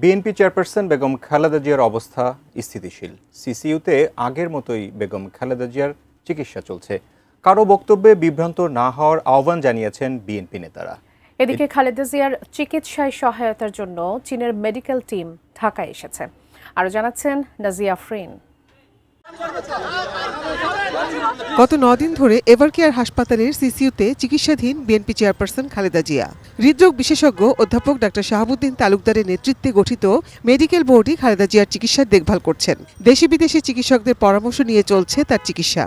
BNP chairperson Begum Khaleda জিয়ার অবস্থা স্থিতিশীল। সিসিইউতে আগের মতোই বেগম খালেদা জিয়ার চিকিৎসা চলছে। কারো বক্তব্যে বিভ্রান্ত না হওয়ার আহ্বান জানিয়েছেন বিএনপি নেতারা। এদিকে খালেদা জিয়ার চিকিৎসায় সহায়তার জন্য চীনের মেডিকেল টিম ঢাকায় এসেছে। আরো জানাচ্ছেন নাজিয়া আফরিন। গত 9 দিন ধরে এভারকেয়ার হাসপাতালের সিসিইউতে চিকিৎসাধীন বিএনপি চেয়ারপারসন খালেদা জিয়া। হৃদরোগ বিশেষজ্ঞ অধ্যাপক ডাক্তার শাহাবুদ্দিন তালুকদারের নেতৃত্বে গঠিত মেডিকেল বোর্ডই খালেদা জিয়ার চিকিৎসার দেখভাল করছেন। দেশি বিদেশি চিকিৎসকদের পরামর্শ নিয়ে চলছে তার চিকিৎসা।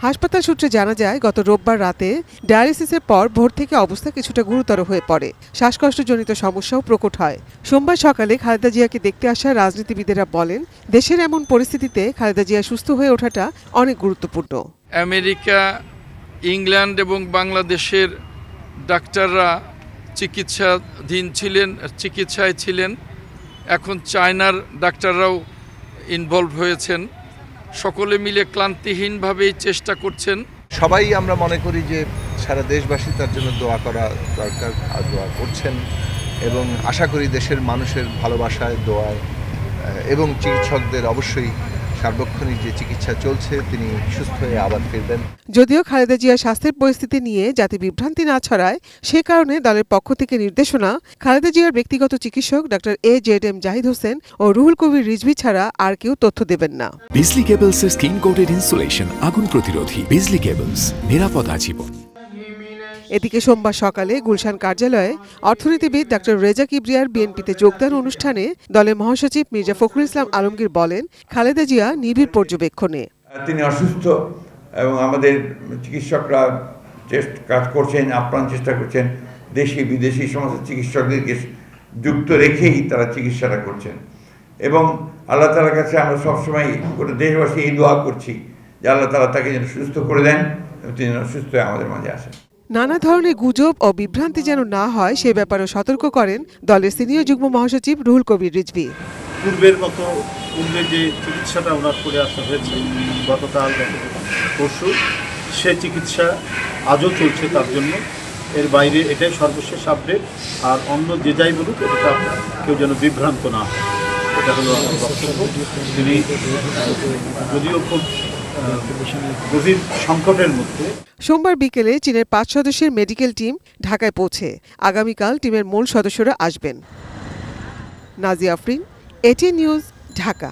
হাসপাতাল সূত্রে জানা যায়, গত রোববার রাতে ডায়ালিসিসের পর ভোর থেকে অবস্থা কিছুটা গুরুতর হয়ে পড়ে। শ্বাসকষ্টজনিত সমস্যাও প্রকট হয়। সোমবার সকালে খালেদা জিয়াকে দেখতে আসা রাজনীতিবিদেরা বলেন, দেশের এমন পরিস্থিতিতে খালেদা জিয়া সুস্থ হয়ে ওঠাটা অনেক গুরুত্বপূর্ণ। আমেরিকা, ইংল্যান্ড এবং বাংলাদেশের ডাক্তাররা চিকিৎসায় ছিলেন। এখন চায়নার ডাক্তাররাও ইনভলভ হয়েছেন। সকলে মিলে ক্লান্তিহীনভাবেই চেষ্টা করছেন। সবাই আমরা মনে করি যে সারা দেশবাসী তার জন্য দোয়া করা দরকার, আর দোয়া করছেন এবং আশা করি দেশের মানুষের ভালোবাসায়, দোয়ায় এবং চিকিৎসকদের অবশ্যই সার্বক্ষণিক যে চিকিৎসা চলছে তিনি সুস্থ হয়ে আবার ফিরবেন। যদিও খালেদা জিয়ার স্বাস্থ্যের পরিস্থিতি নিয়ে যাতে বিভ্রান্তি না ছড়ায় সে কারণে দলের পক্ষ থেকে নির্দেশনা, খালেদা জিয়ার ব্যক্তিগত চিকিৎসক ডাক্তার AJM জাহিদ হোসেন ও রুহুল কবির রিজভী ছাড়া আর কেউ তথ্য দেবেন না। বিজলি কেবলসের স্কিন কোটেড ইনসুলেশন আগুন প্রতিরোধী। বিজলি কেবলস, নিরাপদ আজীবন। এদিকে সোমবার সকালে গুলশান কার্যালয়ে অর্থনীতিবিদ ডাক্তার রেজা কিবরিয়ার বিএনপিতে যোগদান অনুষ্ঠানে দলের মহাসচিব মির্জা ফখরুল ইসলাম আলমগীর বলেন, খালেদা জিয়া নিবিড় পর্যবেক্ষণে। তিনি অসুস্থ এবং আমাদের চিকিৎসকরা কাজ করছেন, আপ্রাণ চেষ্টা করছেন। দেশি বিদেশি সমস্ত চিকিৎসকদেরকে যুক্ত রেখেই তারা চিকিৎসাটা করছেন এবং আল্লাহ তাআলার কাছে আমরা সবসময় গোটা দেশবাসী এই দোয়া করছি যে আল্লাহ তাআলা তাকে যেন সুস্থ করে দেন এবং তিনি যেন সুস্থ হয়ে আমাদের মাঝে আসেন। নানা ধরনের গুজব ও বিভ্রান্তি যেন না হয় সে ব্যাপারেও সতর্ক করেন দলের সিনিয়র যুগ্ম মহাসচিব রুহুল কবির রিজভী। পূর্বের মতো পূর্বে যে চিকিৎসাটা ওনার করে আসা হয়েছে গতকাল পরশু, সে চিকিৎসা আজও চলছে তার জন্য। এর বাইরে এটাই সর্বশেষ আপডেট। আর অন্য যে যাই বলুক এটা কেউ যেন বিভ্রান্ত না হয়, এটা হলো আমার বক্তব্য। তিনি যদিও খুব গভীর সংকটের মধ্যে। সোমবার বিকেলে চীনের 5 সদস্যের মেডিকেল টিম ঢাকায় পৌঁছে আগামীকাল টিমের মূল সদস্যরা আসবেন। Nazia Afrin, ATN news, Dhaka.